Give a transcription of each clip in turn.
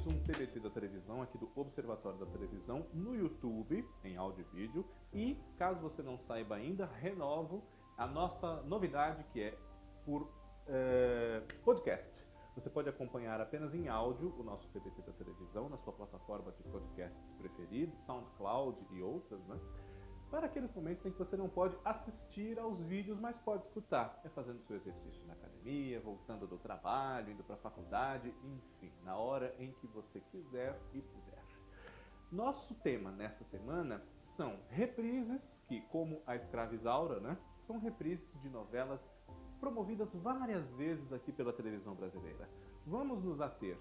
mais um TBT da televisão, aqui do Observatório da Televisão, no YouTube, em áudio e vídeo. E, caso você não saiba ainda, renovo a nossa novidade, que é por podcast. Você pode acompanhar apenas em áudio o nosso TBT da televisão, na sua plataforma de podcasts preferida, SoundCloud e outras, né? Para aqueles momentos em que você não pode assistir aos vídeos, mas pode escutar. É fazendo seu exercício na academia, voltando do trabalho, indo para a faculdade, enfim, na hora em que você quiser e puder. Nosso tema nessa semana são reprises, que como a Escrava Isaura, né, são reprises de novelas promovidas várias vezes aqui pela televisão brasileira. Vamos nos ater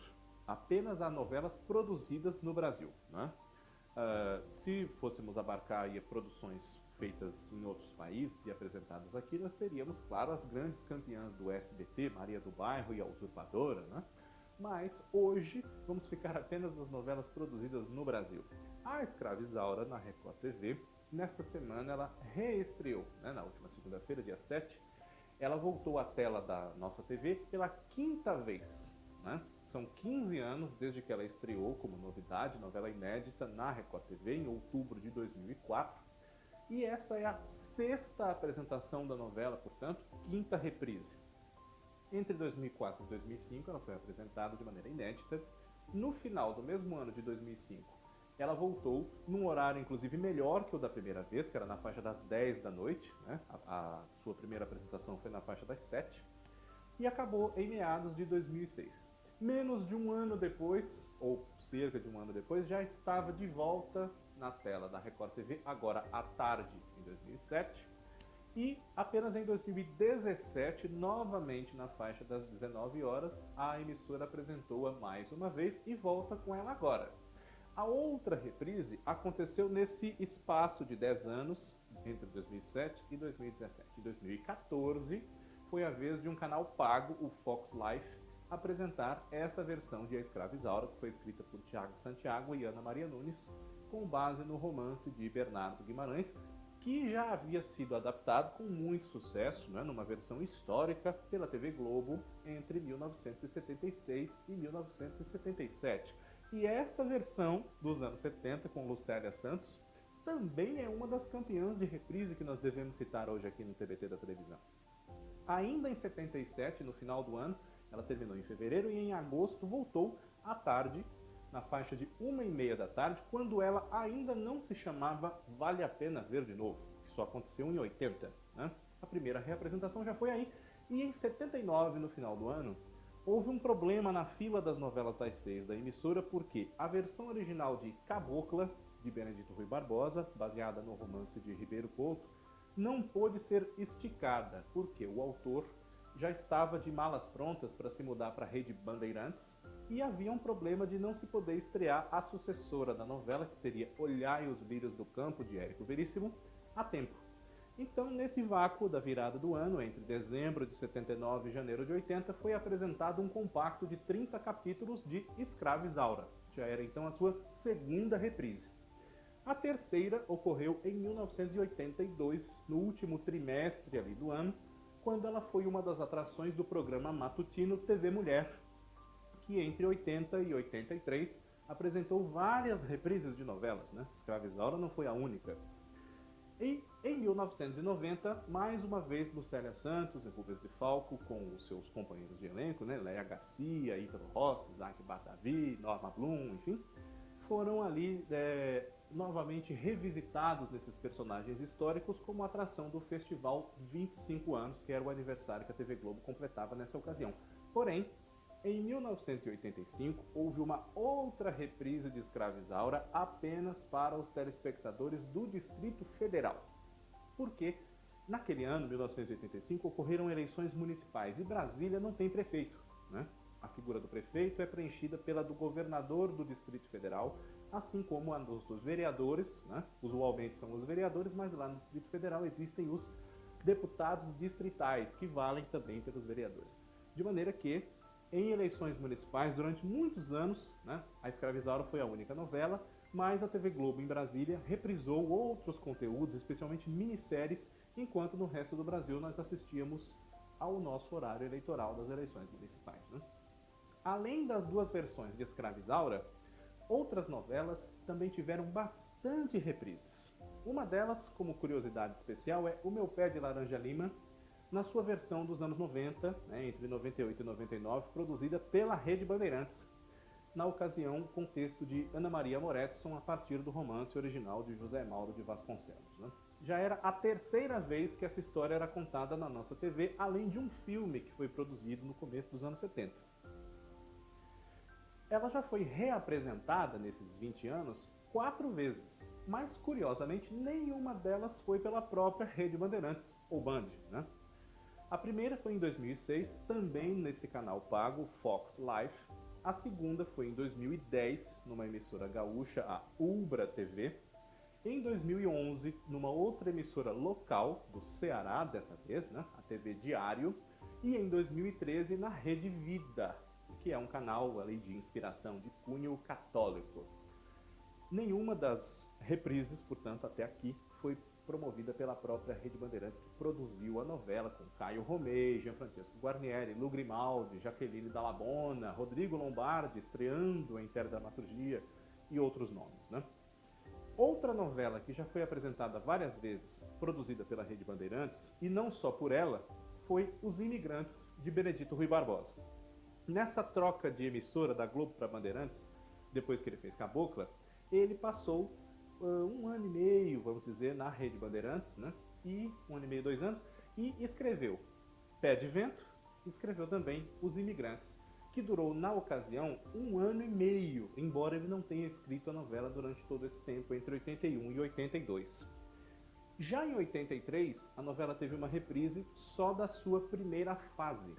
apenas a novelas produzidas no Brasil, né? Se fôssemos abarcar aí produções feitas em outros países e apresentadas aqui, nós teríamos, claro, as grandes campeãs do SBT, Maria do Bairro e a Usurpadora, né? Mas hoje vamos ficar apenas nas novelas produzidas no Brasil. A Escrava Isaura, na Record TV, nesta semana ela reestreou, né? Na última segunda-feira, dia 7, ela voltou à tela da nossa TV pela quinta vez, né? São 15 anos desde que ela estreou como novidade, novela inédita na Record TV, em outubro de 2004. E essa é a sexta apresentação da novela, portanto, quinta reprise. Entre 2004 e 2005, ela foi apresentada de maneira inédita. No final do mesmo ano de 2005, ela voltou num horário, inclusive, melhor que o da primeira vez, que era na faixa das 10 da noite, né? A sua primeira apresentação foi na faixa das 7. E acabou em meados de 2006. Menos de um ano depois, ou cerca de um ano depois, já estava de volta na tela da Record TV, agora à tarde, em 2007. E apenas em 2017, novamente na faixa das 19 horas, a emissora apresentou-a mais uma vez e volta com ela agora. A outra reprise aconteceu nesse espaço de 10 anos, entre 2007 e 2017. Em 2014, foi a vez de um canal pago, o Fox Life, apresentar essa versão de A Escrava Isaura, que foi escrita por Tiago Santiago e Ana Maria Nunes, com base no romance de Bernardo Guimarães, que já havia sido adaptado com muito sucesso, né, numa versão histórica pela TV Globo entre 1976 e 1977. E essa versão dos anos 70, com Lucélia Santos, também é uma das campeãs de reprise que nós devemos citar hoje aqui no TBT da televisão. Ainda em 77, no final do ano, ela terminou em fevereiro e em agosto voltou à tarde, na faixa de 1h30 da tarde, quando ela ainda não se chamava Vale a Pena Ver de Novo, que só aconteceu em 80. Né? A primeira reapresentação já foi aí. E em 79, no final do ano, houve um problema na fila das novelas das 6 da emissora, porque a versão original de Cabocla, de Benedito Rui Barbosa, baseada no romance de Ribeiro Couto, não pôde ser esticada, porque o autor já estava de malas prontas para se mudar para a Rede Bandeirantes e havia um problema de não se poder estrear a sucessora da novela, que seria Olhai os Lírios do Campo, de Érico Veríssimo, a tempo. Então, nesse vácuo da virada do ano, entre dezembro de 79 e janeiro de 80, foi apresentado um compacto de 30 capítulos de Escrava Isaura. Já era então a sua segunda reprise. A terceira ocorreu em 1982, no último trimestre ali do ano, quando ela foi uma das atrações do programa matutino TV Mulher, que entre 80 e 83 apresentou várias reprises de novelas, né? Escrava Isaura não foi a única. E em 1990, mais uma vez, Lucélia Santos e Rubens de Falco, com os seus companheiros de elenco, né? Léa Garcia, Ítalo Rossi, Isaac Batavi, Norma Blum, enfim, foram ali novamente revisitados nesses personagens históricos como atração do Festival 25 anos, que era o aniversário que a TV Globo completava nessa ocasião. Porém, em 1985, houve uma outra reprise de Escrava Isaura apenas para os telespectadores do Distrito Federal. Porque naquele ano, 1985, ocorreram eleições municipais e Brasília não tem prefeito, né? A figura do prefeito é preenchida pela do governador do Distrito Federal, assim como a dos vereadores, né? Usualmente são os vereadores, mas lá no Distrito Federal existem os deputados distritais, que valem também pelos vereadores. De maneira que, em eleições municipais, durante muitos anos, né, a Escrava Isaura foi a única novela, mas a TV Globo em Brasília reprisou outros conteúdos, especialmente minisséries, enquanto no resto do Brasil nós assistíamos ao nosso horário eleitoral das eleições municipais, né? Além das duas versões de Escrava Isaura, outras novelas também tiveram bastante reprises. Uma delas, como curiosidade especial, é O Meu Pé de Laranja Lima, na sua versão dos anos 90, entre 98 e 99, produzida pela Rede Bandeirantes, na ocasião com texto de Ana Maria Moretson a partir do romance original de José Mauro de Vasconcelos. Já era a terceira vez que essa história era contada na nossa TV, além de um filme que foi produzido no começo dos anos 70. Ela já foi reapresentada nesses 20 anos 4 vezes, mas curiosamente nenhuma delas foi pela própria Rede Bandeirantes, ou Band, A primeira foi em 2006, também nesse canal pago, Fox Life. A segunda foi em 2010, numa emissora gaúcha, a Ubra TV. Em 2011, numa outra emissora local, do Ceará dessa vez, a TV Diário. E em 2013, na Rede Vida, que é um canal ali de inspiração de cunho católico. Nenhuma das reprises, portanto, até aqui, foi promovida pela própria Rede Bandeirantes, que produziu a novela com Caio Romei, Gianfrancesco Guarnieri, Lu Grimaldi, Jaqueline Dalla Bona, Rodrigo Lombardi, estreando em teledramaturgia e outros nomes. Outra novela que já foi apresentada várias vezes, produzida pela Rede Bandeirantes, e não só por ela, foi Os Imigrantes, de Benedito Rui Barbosa. Nessa troca de emissora da Globo para Bandeirantes, depois que ele fez Cabocla, ele passou 1 ano e meio, vamos dizer, na Rede Bandeirantes, e 1 ano e meio, 2 anos, e escreveu Pé de Vento, e escreveu também Os Imigrantes, que durou, na ocasião, 1 ano e meio, embora ele não tenha escrito a novela durante todo esse tempo, entre 81 e 82. Já em 83, a novela teve uma reprise só da sua primeira fase,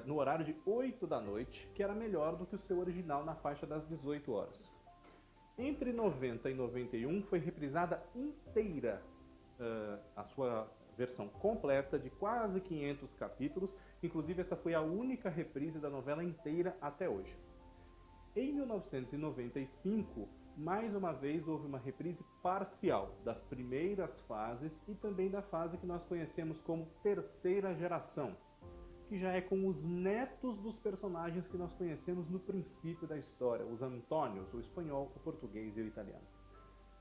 no horário de 8 da noite, que era melhor do que o seu original na faixa das 18 horas. Entre 90 e 91 foi reprisada inteira a sua versão completa de quase 500 capítulos, inclusive essa foi a única reprise da novela inteira até hoje. Em 1995, mais uma vez houve uma reprise parcial das primeiras fases e também da fase que nós conhecemos como terceira geração, que já é com os netos dos personagens que nós conhecemos no princípio da história, os Antônios, o espanhol, o português e o italiano.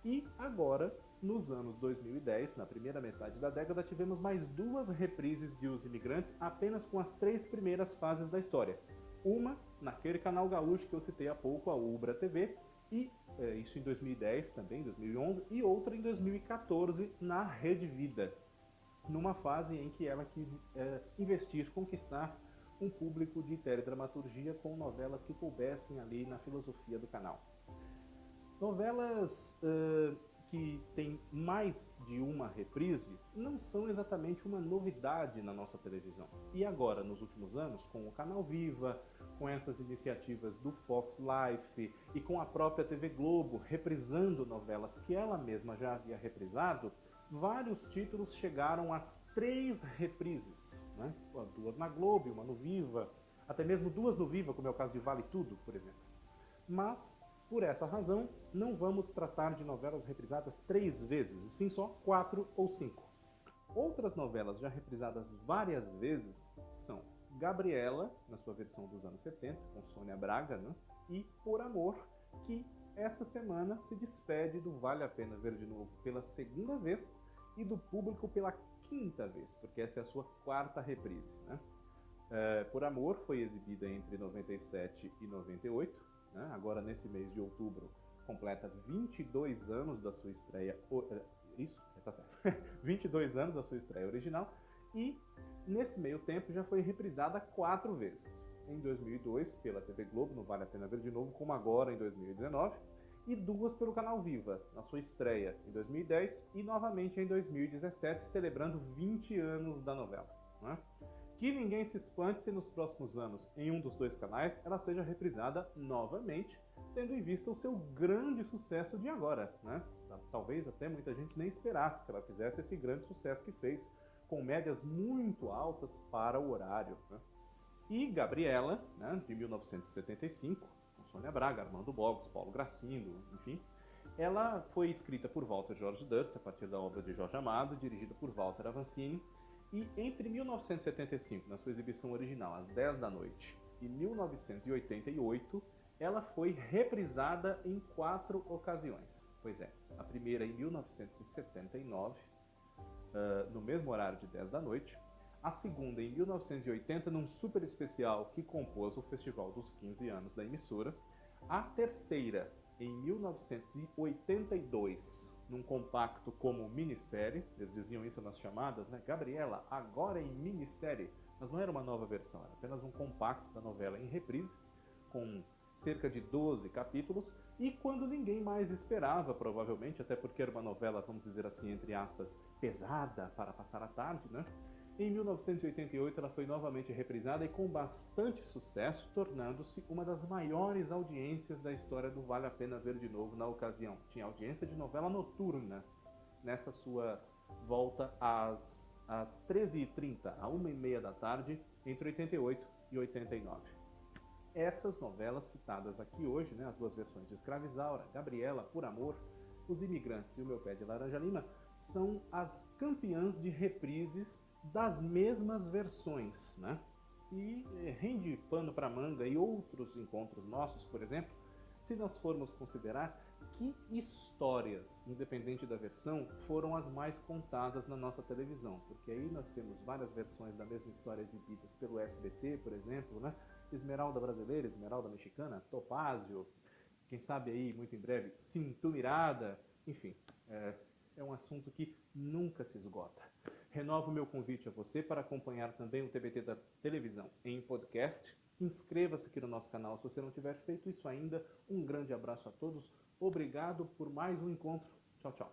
E agora, nos anos 2010, na primeira metade da década, tivemos mais 2 reprises de Os Imigrantes, apenas com as 3 primeiras fases da história. Uma naquele canal gaúcho que eu citei há pouco, a Ubra TV, e isso em 2010 também, 2011, e outra em 2014 na Rede Vida, numa fase em que ela quis investir, conquistar um público de teledramaturgia com novelas que coubessem ali na filosofia do canal. Novelas que têm mais de uma reprise não são exatamente uma novidade na nossa televisão. E agora, nos últimos anos, com o Canal Viva, com essas iniciativas do Fox Life e com a própria TV Globo reprisando novelas que ela mesma já havia reprisado, vários títulos chegaram às 3 reprises, 2 na Globo, 1 no Viva, até mesmo 2 no Viva, como é o caso de Vale Tudo, por exemplo. Mas, por essa razão, não vamos tratar de novelas reprisadas 3 vezes, e sim só 4 ou 5. Outras novelas já reprisadas várias vezes são Gabriela, na sua versão dos anos 70, com Sônia Braga, e Por Amor, que essa semana se despede do Vale a Pena Ver de Novo pela 2ª vez e do público pela 5ª vez, porque essa é a sua 4ª reprise. Por Amor foi exibida entre 97 e 98, agora nesse mês de outubro completa 22 anos da sua estreia, 22 anos da sua estreia original, e nesse meio tempo já foi reprisada 4 vezes. Em 2002 pela TV Globo, no Vale a Pena Ver de Novo, como agora em 2019, e 2 pelo Canal Viva, na sua estreia em 2010 e novamente em 2017, celebrando 20 anos da novela. Que ninguém se espante se nos próximos anos, em um dos 2 canais, ela seja reprisada novamente, tendo em vista o seu grande sucesso de agora. Talvez até muita gente nem esperasse que ela fizesse esse grande sucesso que fez, com médias muito altas para o horário. E Gabriela, de 1975, com Sônia Braga, Armando Bogos, Paulo Gracindo, enfim, ela foi escrita por Walter George Durst, a partir da obra de Jorge Amado, dirigida por Walter Avancini, e entre 1975, na sua exibição original, às 10 da noite, e 1988, ela foi reprisada em 4 ocasiões. Pois é, a primeira em 1979, no mesmo horário de 10 da noite. A segunda em 1980, num super especial que compôs o Festival dos 15 anos da emissora. A terceira em 1982, num compacto como minissérie. Eles diziam isso nas chamadas, né? Gabriela, agora em minissérie. Mas não era uma nova versão, era apenas um compacto da novela em reprise, com cerca de 12 capítulos, e quando ninguém mais esperava, provavelmente, até porque era uma novela, vamos dizer assim, entre aspas, pesada para passar a tarde, né? Em 1988 ela foi novamente reprisada e com bastante sucesso, tornando-se uma das maiores audiências da história do Vale a Pena Ver de Novo na ocasião. Tinha audiência de novela noturna nessa sua volta às 13h30, à 1h30 da tarde, entre 88 e 89. Essas novelas citadas aqui hoje, né, as duas versões de Escravizaura, Gabriela, Por Amor, Os Imigrantes e O Meu Pé de Laranja Lima, são as campeãs de reprises das mesmas versões, né? E rende pano para manga e outros encontros nossos, por exemplo, se nós formos considerar que histórias, independente da versão, foram as mais contadas na nossa televisão, porque aí nós temos várias versões da mesma história exibidas pelo SBT, por exemplo, né? Esmeralda brasileira, Esmeralda mexicana, Topázio, quem sabe aí, muito em breve, Cinturada, enfim, é um assunto que nunca se esgota. Renovo o meu convite a você para acompanhar também o TBT da televisão em podcast. Inscreva-se aqui no nosso canal se você não tiver feito isso ainda. Um grande abraço a todos. Obrigado por mais um encontro. Tchau, tchau.